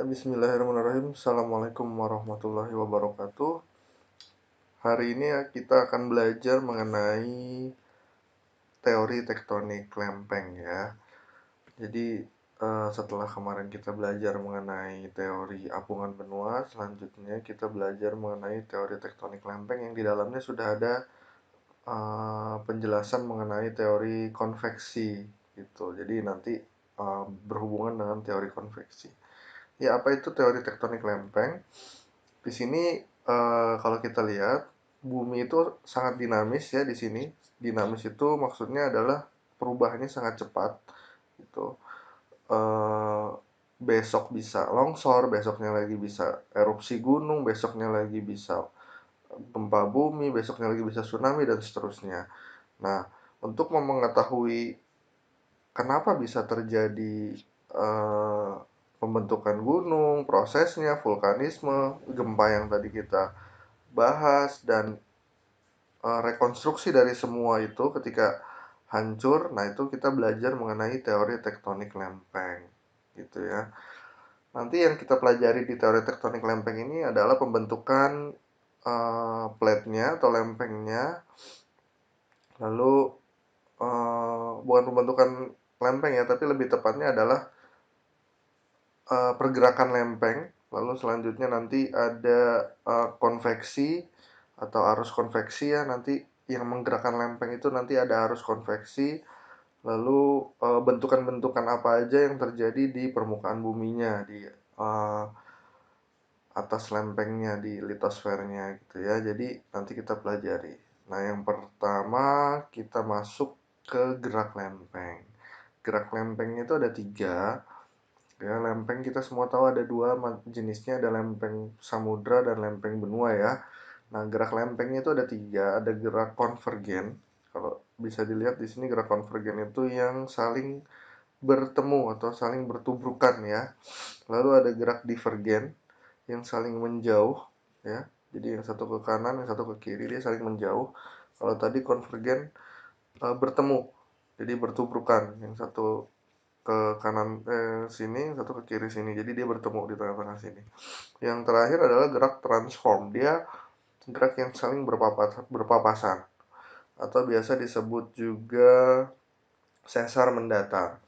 Bismillahirrahmanirrahim. Assalamualaikum warahmatullahi wabarakatuh. Hari ini kita akan belajar mengenai teori tektonik lempeng ya. Jadi setelah kemarin kita belajar mengenai teori apungan benua, selanjutnya kita belajar mengenai teori tektonik lempeng yang di dalamnya sudah ada penjelasan mengenai teori konveksi gitu. Jadi nanti berhubungan dengan teori konveksi. Ya, apa itu teori tektonik lempeng? Di sini kalau kita lihat bumi itu sangat dinamis ya di sini. Dinamis itu maksudnya adalah perubahannya sangat cepat gitu. Eh, Besok bisa longsor, besoknya lagi bisa erupsi gunung, besoknya lagi bisa gempa bumi, besoknya lagi bisa tsunami dan seterusnya. Nah, untuk mengetahui kenapa bisa terjadi eh, pembentukan gunung, prosesnya, vulkanisme, gempa yang tadi kita bahas, dan rekonstruksi dari semua itu ketika hancur. Nah, itu kita belajar mengenai teori tektonik lempeng gitu ya. Nanti yang kita pelajari di teori tektonik lempeng ini adalah pembentukan plate-nya atau lempengnya, lalu bukan pembentukan lempeng ya, tapi lebih tepatnya adalah pergerakan lempeng. Lalu selanjutnya nanti ada konveksi atau arus konveksi ya, nanti yang menggerakkan lempeng itu nanti ada arus konveksi. Lalu bentukan-bentukan apa aja yang terjadi di permukaan buminya, di atas lempengnya, di litosfernya gitu ya. Jadi nanti kita pelajari. Nah, yang pertama kita masuk ke gerak lempeng. Gerak lempengnya itu ada 3. Ya, lempeng kita semua tahu ada 2 jenisnya, ada lempeng samudra dan lempeng benua ya. Nah, gerak lempengnya itu ada 3, ada gerak konvergen. Kalau bisa dilihat di sini gerak konvergen itu yang saling bertemu atau saling bertubrukan ya. Lalu ada gerak divergen yang saling menjauh ya. Jadi yang satu ke kanan, yang satu ke kiri, dia saling menjauh. Kalau tadi konvergen bertemu, jadi bertubrukan. Yang satu ke kanan sini, yang satu ke kiri sini. Jadi dia bertemu di tengah-tengah sini. Yang terakhir adalah gerak transform. Dia gerak yang saling berpapasan atau biasa disebut juga sesar mendatar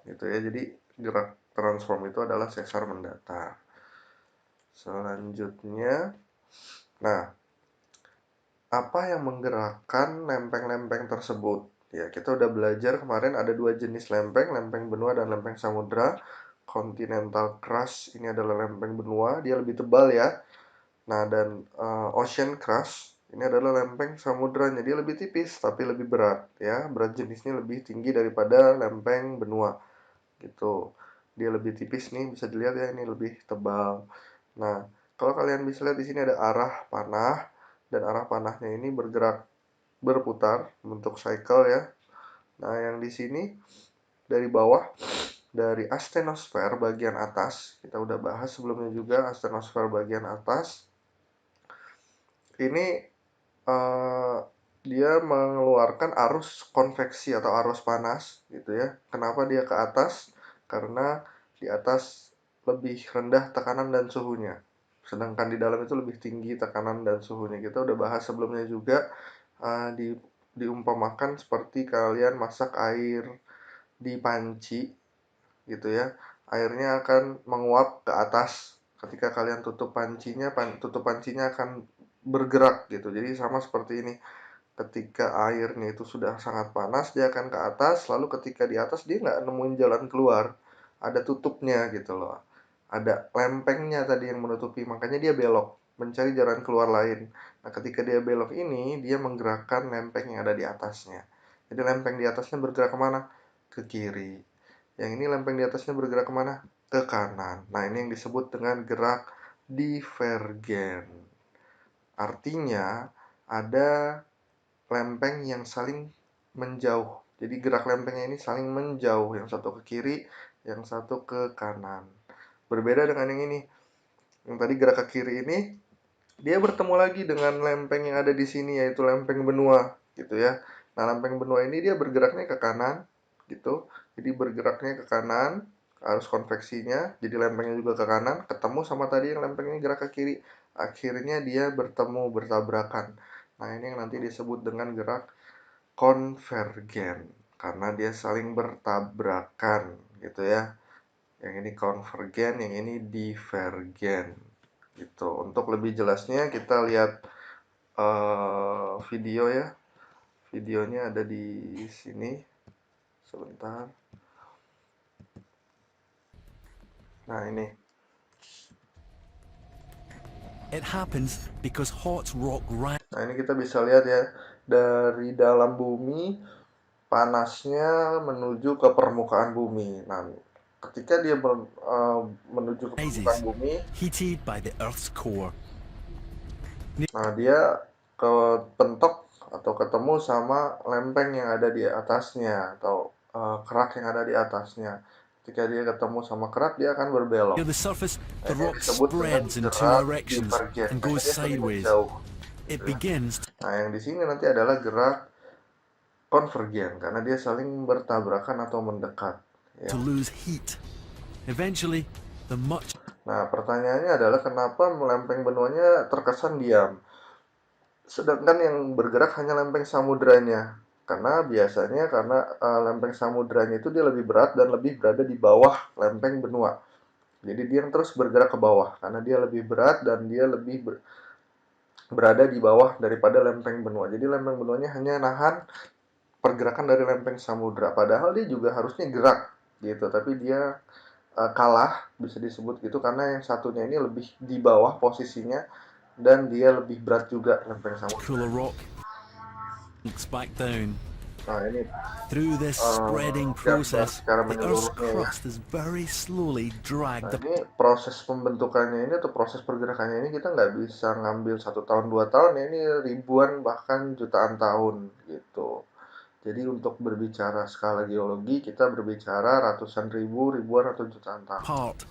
gitu ya. Jadi gerak transform itu adalah sesar mendatar. Selanjutnya, nah, apa yang menggerakkan lempeng-lempeng tersebut? Ya, kita udah belajar kemarin ada 2 jenis lempeng, lempeng benua dan lempeng samudra. Continental crust ini adalah lempeng benua, dia lebih tebal ya. Nah, dan ocean crust ini adalah lempeng samudranya, dia lebih tipis tapi lebih berat ya. Berat jenisnya lebih tinggi daripada lempeng benua gitu. Dia lebih tipis nih, bisa dilihat ya, ini lebih tebal. Nah, kalau kalian bisa lihat di sini ada arah panah, dan arah panahnya ini berputar bentuk cycle ya. Nah, yang di sini dari bawah, dari astenosfer bagian atas, kita udah bahas sebelumnya juga astenosfer bagian atas. Ini dia mengeluarkan arus konveksi atau arus panas gitu ya. Kenapa dia ke atas? Karena di atas lebih rendah tekanan dan suhunya. Sedangkan di dalam itu lebih tinggi tekanan dan suhunya. Kita udah bahas sebelumnya juga, diumpamakan seperti kalian masak air di panci gitu ya. Airnya akan menguap ke atas. Ketika kalian tutup pancinya, tutup pancinya akan bergerak gitu. Jadi sama seperti ini. Ketika airnya itu sudah sangat panas, dia akan ke atas. Lalu ketika di atas, dia nggak nemuin jalan keluar. Ada tutupnya gitu loh. Ada lempengnya tadi yang menutupi. Makanya dia belok, mencari jalan keluar lain. Nah, ketika dia belok ini, dia menggerakkan lempeng yang ada di atasnya. Jadi lempeng di atasnya bergerak kemana? Ke kiri. Yang ini lempeng di atasnya bergerak kemana? Ke kanan. Nah, ini yang disebut dengan gerak divergen. Artinya, ada lempeng yang saling menjauh. Jadi gerak lempengnya ini saling menjauh. Yang satu ke kiri, yang satu ke kanan. Berbeda dengan yang ini. Yang tadi gerak ke kiri ini, dia bertemu lagi dengan lempeng yang ada di sini, yaitu lempeng benua gitu ya. Nah, lempeng benua ini dia bergeraknya ke kanan gitu. Jadi bergeraknya ke kanan arus konveksinya, jadi lempengnya juga ke kanan, ketemu sama tadi yang lempengnya gerak ke kiri, akhirnya dia bertabrakan. Nah, ini yang nanti disebut dengan gerak konvergen, karena dia saling bertabrakan, gitu ya. Yang ini konvergen, yang ini divergen, gitu. Untuk lebih jelasnya kita lihat video ya. Videonya ada di sini. Sebentar. Nah, ini. It happens because hot rock Nah, ini kita bisa lihat ya, dari dalam bumi panasnya menuju ke permukaan bumi. Nah, ketika dia menuju ke permukaan rises, bumi, heated by the Earth's core. nah dia kepentok atau ketemu sama lempeng yang ada di atasnya atau kerak yang ada di atasnya. Ketika dia ketemu sama kerak, dia akan berbelok. Near the surface, Nah, the ini rock disebut dengan spreads in two gerak directions divergen. and Nah, ini goes dia saling sideways. menjauh, gitu It ya. begins Nah, yang di sini nanti adalah gerak konvergen karena dia saling bertabrakan atau mendekat, ya. to lose heat. Eventually, the much Nah, pertanyaannya adalah kenapa lempeng benuanya terkesan diam, sedangkan yang bergerak hanya lempeng samudranya? Karena biasanya lempeng samudranya itu dia lebih berat dan lebih berada di bawah lempeng benua. Jadi dia yang terus bergerak ke bawah karena dia lebih berat dan dia lebih berada di bawah daripada lempeng benua. Jadi lempeng benuanya hanya nahan pergerakan dari lempeng samudra. Padahal dia juga harusnya gerak gitu, tapi dia kalah, bisa disebut gitu, karena yang satunya ini lebih di bawah posisinya dan dia lebih berat juga lempeng samudra. cooler rock sinks back down. Nah, ini Through this spreading gambar process, secara the Earth's menyeluruhnya ya. crust is very slowly Nah, dragged. ini proses pembentukannya ini atau proses pergerakannya ini kita nggak bisa ngambil 1 tahun 2 tahun ya, ini ribuan bahkan jutaan tahun gitu. Jadi untuk berbicara skala geologi kita berbicara ratusan ribu, ribuan atau jutaan tahun. Apart.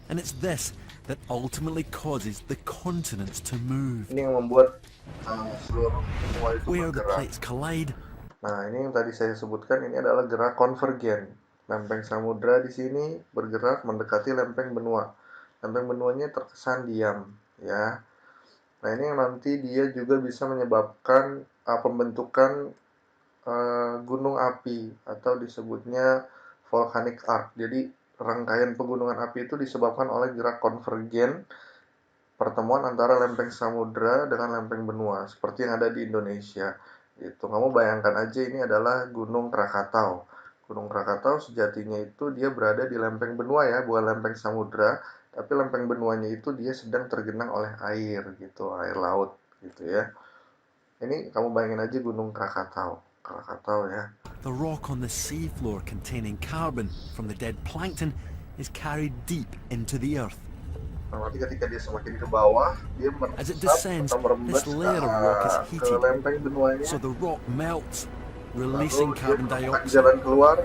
And it's this that ultimately causes the continents to move. Ini yang membuat seluruh benua itu Where the bergerak. plates collide, Nah, ini yang tadi saya sebutkan ini adalah gerak konvergen. Lempeng samudra di sini bergerak mendekati lempeng benua. Lempeng benuanya terkesan diam, ya. Nah, ini yang nanti dia juga bisa menyebabkan pembentukan gunung api atau disebutnya volcanic arc. Jadi, rangkaian pegunungan api itu disebabkan oleh gerak konvergen pertemuan antara lempeng samudra dengan lempeng benua seperti yang ada di Indonesia. Itu kamu bayangkan aja ini adalah Gunung Krakatau. Gunung Krakatau sejatinya itu dia berada di lempeng benua ya, bukan lempeng samudra, tapi lempeng benuanya itu dia sedang tergenang oleh air gitu, air laut gitu ya. Ini kamu bayangin aja Gunung Krakatau. Krakatau ya. the rock on the seafloor containing carbon from the dead plankton is carried deep into the earth. Nah, nanti ketika dia semakin ke bawah, dia As it meresap atau descends, merembes this layer of rock is ke heated, lempeng benuanya. so the rock melts, Lalu releasing dia carbon menemukan dioxide, jalan keluar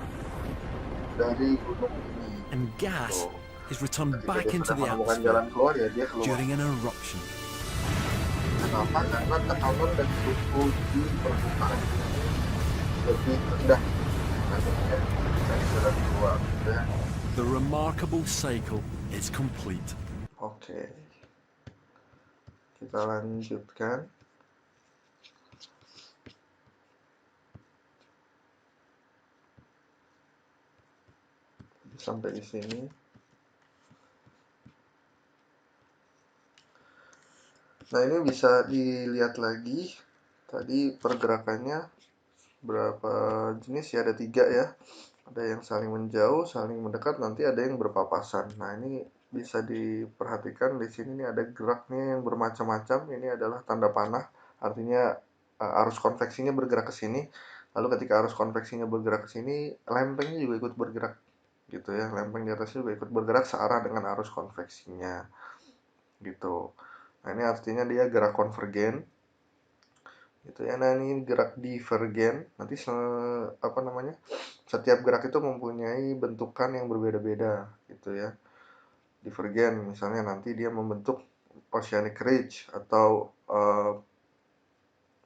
dari gunung ini. and gas Tuh. is returned Ketika dia back into sudah the menemukan atmosphere jalan keluar, ya dia keluar. during an eruption. Kenapa? Karena tekanan dan suhu di permukaan bumi lebih rendah. Akhirnya cari jalan keluar. Ya. The remarkable cycle is complete. Oke, kita lanjutkan. Sampai di sini. Nah, ini bisa dilihat lagi. Tadi pergerakannya berapa jenis ya? Ada 3 ya. Ada yang saling menjauh, saling mendekat, nanti ada yang berpapasan. Nah, ini bisa diperhatikan di sini nih ada geraknya yang bermacam-macam. Ini adalah tanda panah, artinya arus konveksinya bergerak ke sini. Lalu ketika arus konveksinya bergerak ke sini, lempengnya juga ikut bergerak gitu ya. Lempeng di atasnya juga ikut bergerak searah dengan arus konveksinya gitu. Nah, ini artinya dia gerak konvergen gitu ya. Nah, ini gerak divergen. Nanti apa namanya? Setiap gerak itu mempunyai bentukan yang berbeda-beda gitu ya. Divergen misalnya nanti dia membentuk oceanic ridge atau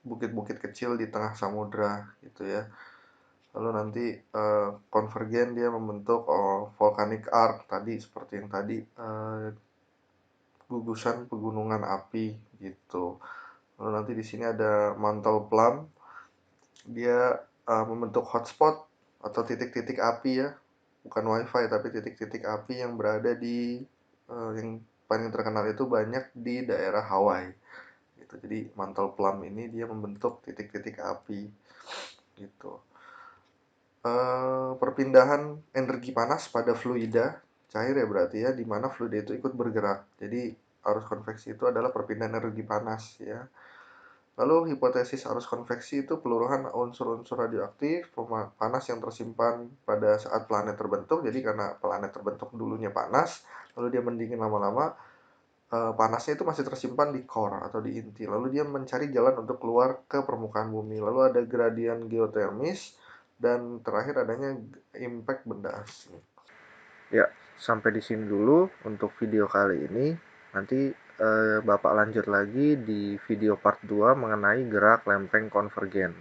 bukit-bukit kecil di tengah samudra gitu ya. Lalu nanti konvergen dia membentuk volcanic arc tadi seperti yang tadi, gugusan pegunungan api gitu. Lalu nanti di sini ada mantle plum, dia membentuk hotspot atau titik-titik api ya, bukan wifi tapi titik-titik api yang berada di yang paling terkenal itu banyak di daerah Hawaii gitu. Jadi mantle plum ini dia membentuk titik-titik api gitu. Perpindahan energi panas pada fluida cair ya berarti ya, di mana fluida itu ikut bergerak. Jadi arus konveksi itu adalah perpindahan energi panas ya. Lalu hipotesis arus konveksi itu peluruhan unsur-unsur radioaktif panas yang tersimpan pada saat planet terbentuk. Jadi karena planet terbentuk dulunya panas, lalu dia mendingin lama-lama, panasnya itu masih tersimpan di core atau di inti. Lalu dia mencari jalan untuk keluar ke permukaan bumi. Lalu ada gradien geotermis dan terakhir adanya impact benda asing. Ya, sampai di sini dulu untuk video kali ini. Nanti Bapak lanjut lagi di video part 2 mengenai gerak lempeng konvergen.